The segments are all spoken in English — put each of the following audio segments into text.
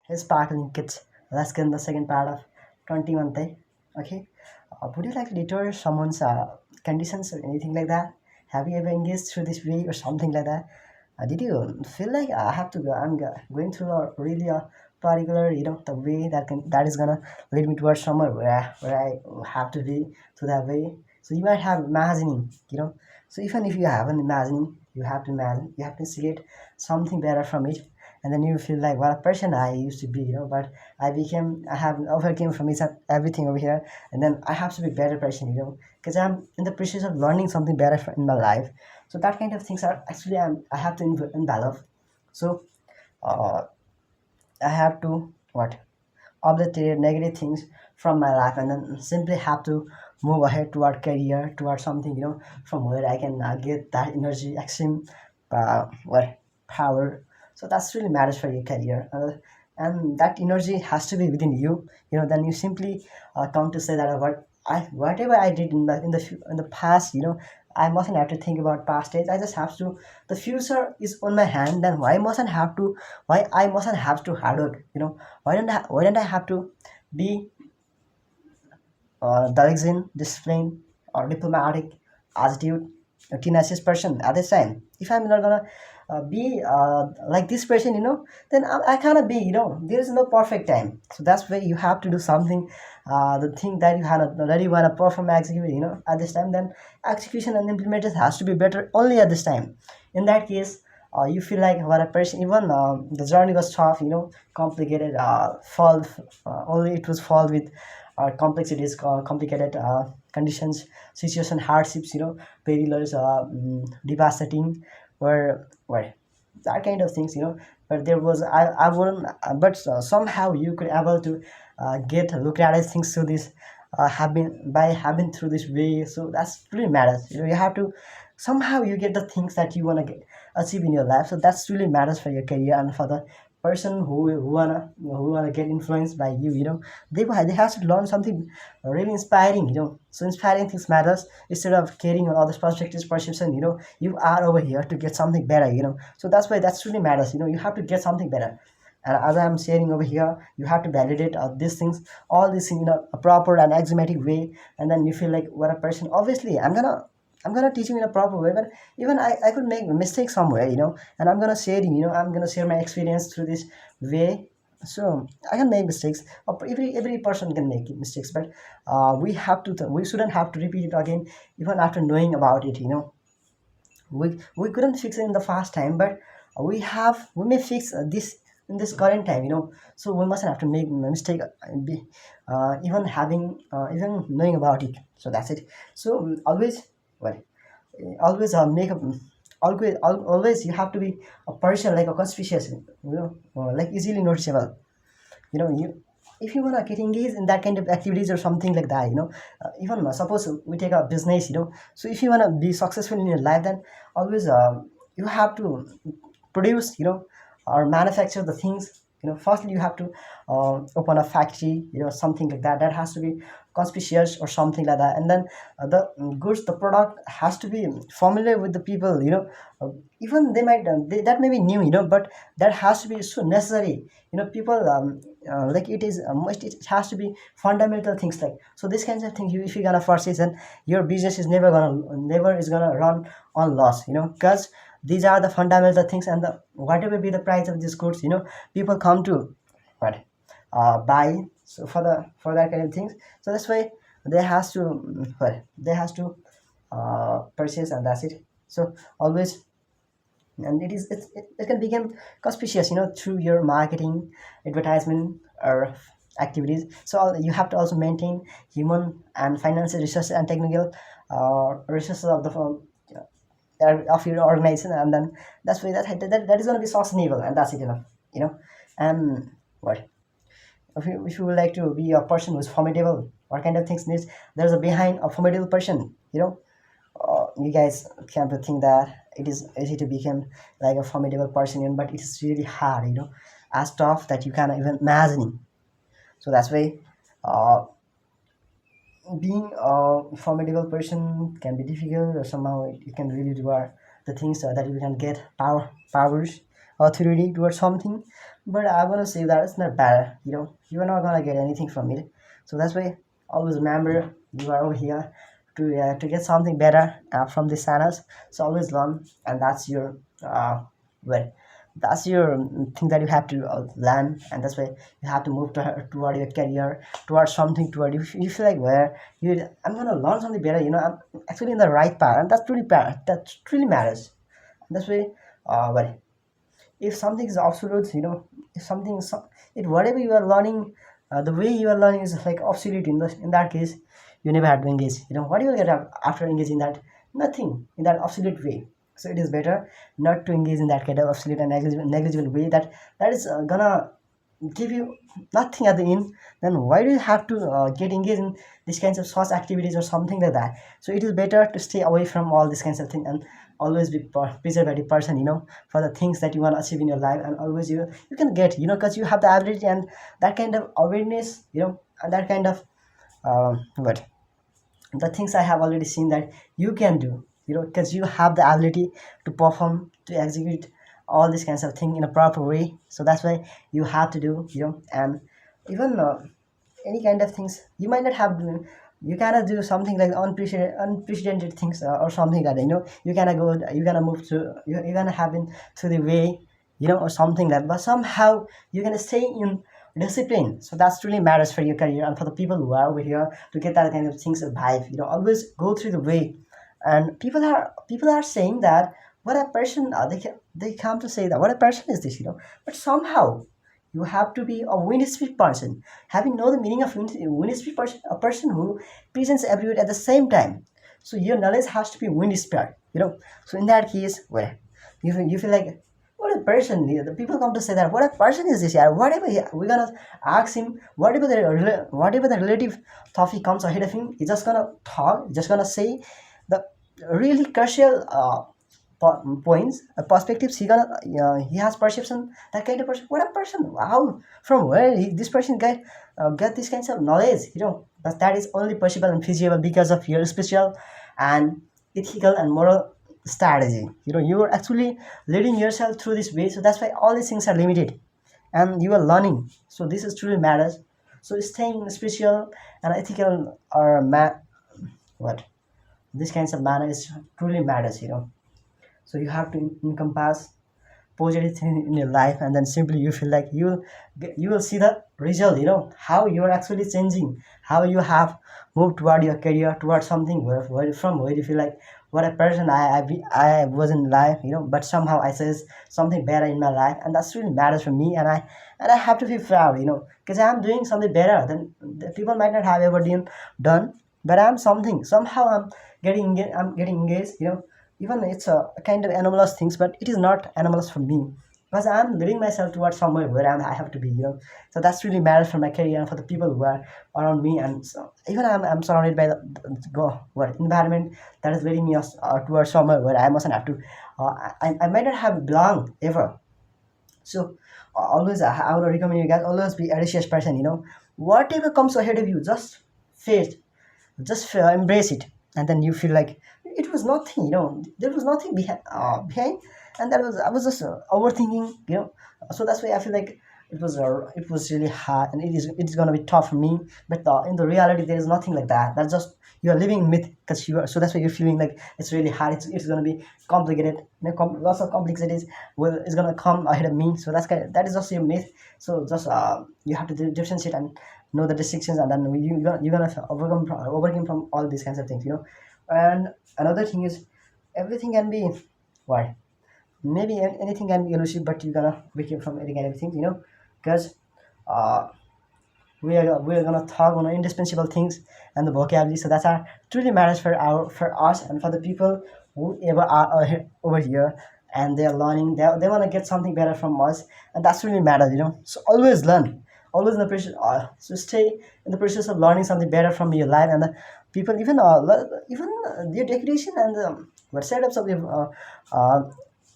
Hey sparkling kids, let's get in the second part of 21 day. Okay. Would you like to deter someone's conditions or anything like that? Have you ever engaged through this way or something like that? Did you feel like I have to go? Going through a really a particular, the way that is gonna lead me towards somewhere where I have to be to that way. So you might have imagining. So even if you haven't imagining, you have to imagine. You have to see it something better from it, and then you feel like what a person I used to be. But I have overcame from it everything over here, and then I have to be better person, because I'm in the process of learning something better in my life. So that kind of things are actually I have to envelop. So uh, I have to what obliterate negative things from my life, and then simply have to move ahead toward career, toward something, from where I can get that energy, extreme what power. So that's really matters for your career, and that energy has to be within you. Then you simply come to say that whatever I did in the past. I mustn't have to think about past days. I just have to. The future is on my hand. Then why mustn't have to? Why I mustn't have to hard work? Why don't I have to be diligent, disciplined, or diplomatic, attitude, a tenacious person at this time? If I'm not gonna be like this person, then I cannot be. There is no perfect time. So that's why you have to do something. The thing that you had already want to perform, execute, at this time, then execution and implementation has to be better only at this time. In that case, you feel like what a person, even the journey was tough, complicated, only it was fall with complexities, complicated conditions, situation, hardships, perilous, devastating, where that kind of things. But there was I wouldn't, but somehow you could able to get look at things through this have been by having through this way. So that's really matters. You have to somehow you get the things that you want to get achieve in your life. So that's really matters for your career and for the person who wanna get influenced by you. They have to learn something really inspiring. So inspiring things matters instead of caring on others perspectives perception. You are over here to get something better. So that's why that's really matters. You have to get something better. And as I'm sharing over here, you have to validate these things, all these things in a proper and axiomatic way, and then you feel like what a person. Obviously, I'm gonna teach you in a proper way, but even I could make mistakes somewhere, and I'm gonna share you. I'm gonna share my experience through this way. So I can make mistakes. Every person can make mistakes, but we shouldn't have to repeat it again, even after knowing about it. We couldn't fix it in the fast time, but we may fix this in this current time. So we mustn't have to make a mistake, even having even knowing about it. So that's it. So always well always make a always you have to be a person like a conspicuous, like easily noticeable. You if you wanna get engaged in that kind of activities or something like that. Even suppose we take a business. So if you wanna be successful in your life, then always you have to produce, or manufacture the things. Firstly you have to open a factory, something like that has to be conspicuous or something like that. And then the goods, the product has to be familiar with the people. Even that may be new, but that has to be so necessary. People like it is must it has to be fundamental things, like so this kinds of things. If you're gonna foresee, then your business is never is gonna run on loss, because these are the fundamental things. And the whatever be the price of these goods, people come to what buy. So for that kind of things. So that's why they has to they has to purchase, and that's it. So always, and it can become conspicuous, through your marketing, advertisement, or activities. So you have to also maintain human and financial resources and technical resources of the firm, of your organization. And then that's why that is going to be sustainable, and that's it. And what if you would like to be a person who's formidable, what kind of things needs there's a behind a formidable person. You guys come to think that it is easy to become like a formidable person, but it is really hard, as tough that you cannot even imagine. So that's why uh, being a formidable person can be difficult, or somehow it can really do the things that you can get powers, authority towards something. But I want to say that it's not bad. You are not gonna get anything from it. So that's why always remember you are over here to get something better from these channels. So always learn, and that's your well, that's your thing that you have to learn, and that's why you have to move toward your career, towards something toward you feel like where you I'm gonna learn something better. I'm actually in the right path, and that's really that really matters. That's why well, if something is obsolete, if something it whatever you are learning, the way you are learning is like obsolete. In that case, you never had to engage. What do you get after engaging that? Nothing in that obsolete way. So it is better not to engage in that kind of obsolete and negligible way that is gonna give you nothing at the end. Then why do you have to get engaged in these kinds of such activities or something like that? So it is better to stay away from all these kinds of things and always be preservative person, for the things that you want to achieve in your life. And always you can get, because you have the ability and that kind of awareness, and that kind of what the things I have already seen that you can do, because you have the ability to perform, to execute all these kinds of things in a proper way. So that's why you have to do, and even any kind of things you might not have to. You cannot do something like unprecedented things or something like that. You cannot go, you cannot move to, you're gonna happen to the way, or something like that. But somehow you're gonna stay in discipline. So that's really matters for your career and for the people who are over here to get that kind of things survive. Always go through the way. And people are saying that what a person they come to say that what a person is this, but somehow you have to be a wind speed person. Have you know the meaning of wind speed person? A person who presents everywhere at the same time. So your knowledge has to be wind speed. So in that case, well, you feel like what a person. The people come to say that what a person is this? Yeah, whatever we're gonna ask him, whatever the relative topic comes ahead of him, he's just gonna talk, just gonna say the really crucial points, perspectives. He has perception, that kind of person. What a person! How, from where this person get these kinds of knowledge? But that is only possible and feasible because of your special and ethical and moral strategy. You are actually leading yourself through this way. So that's why all these things are limited, and you are learning. So this is truly matters. So staying spiritual and ethical or what this kinds of manner is truly matters. So you have to encompass positive thing in your life, and then simply you feel like you will see the result. How you are actually changing, how you have moved toward your career, towards something where you feel like what a person I was in life. But somehow I says something better in my life, and that's really matters for me. And I have to feel proud, because I'm doing something better than the people might not have ever done. But I'm something, somehow I'm getting engaged. Even it's a kind of anomalous things, but it is not anomalous for me, because I'm leading myself towards somewhere where I have to be. So that's really matters for my career and for the people who are around me. And so even I'm surrounded by the what environment that is leading me towards somewhere where I mustn't have to. I might not have belong ever. So always I would recommend you guys always be a audacious person. Whatever comes ahead of you, just face, just embrace it. And then you feel like it was nothing. There was nothing behind. And that was I was just overthinking. So that's why I feel like it was really hard, and it's gonna be tough for me. But in the reality there is nothing like that. That's just you are living in myth, because you are, so that's why you're feeling like it's really hard. It's gonna be complicated. Lots of complexities it's gonna come ahead of me. So that is just your myth. So just you have to differentiate and know the distinctions, and then you're gonna overcome from all these kinds of things. And another thing is everything can be why maybe anything can be elusive, but you're gonna become from any kind of things. Because uh we're gonna talk on indispensable things and the vocabulary. So that's our truly matters for us and for the people who ever are over here, and they're learning. They want to get something better from us, and that's really matters. So always learn, always in the process. So stay in the process of learning something better from your life. And the people, even your decoration and the what setups of your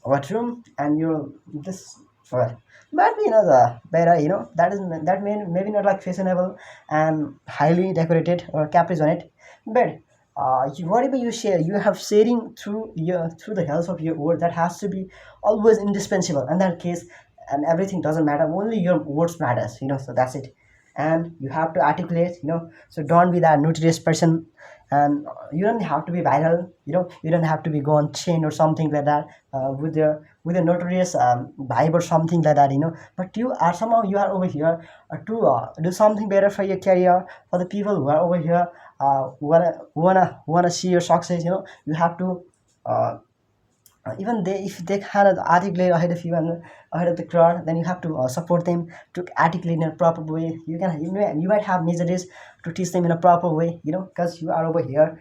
what room and your this well might be the better. That may maybe not like fashionable and highly decorated or capris on it. But whatever you share, you have sharing through the health of your word, that has to be always indispensable. In that case, and everything doesn't matter, only your words matters, so that's it. And you have to articulate, so don't be that notorious person. And you don't have to be viral, you don't have to be go on chain or something like that, with a notorious vibe or something like that, but you are somehow you are over here to do something better for your career, for the people who are over here, who wanna see your success, you have to uh, even they, if they kind of articulate ahead of you and ahead of the crowd, then you have to support them to articulate in a proper way. You might have messages to teach them in a proper way, because you are over here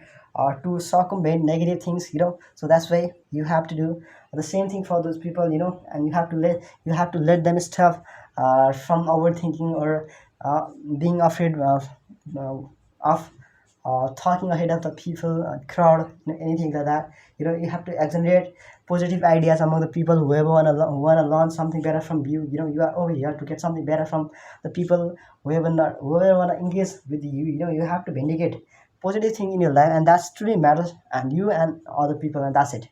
to circumvent negative things, so that's why you have to do the same thing for those people, and you have to let them stop from overthinking or being afraid uh, of talking ahead of the people, crowd, anything like that. You have to exaggerate positive ideas among the people who wanna learn something better from you. You are over here to get something better from the people whoever wanna engage with you. You have to vindicate positive thing in your life, and that's truly matters, and you and other people, and that's it.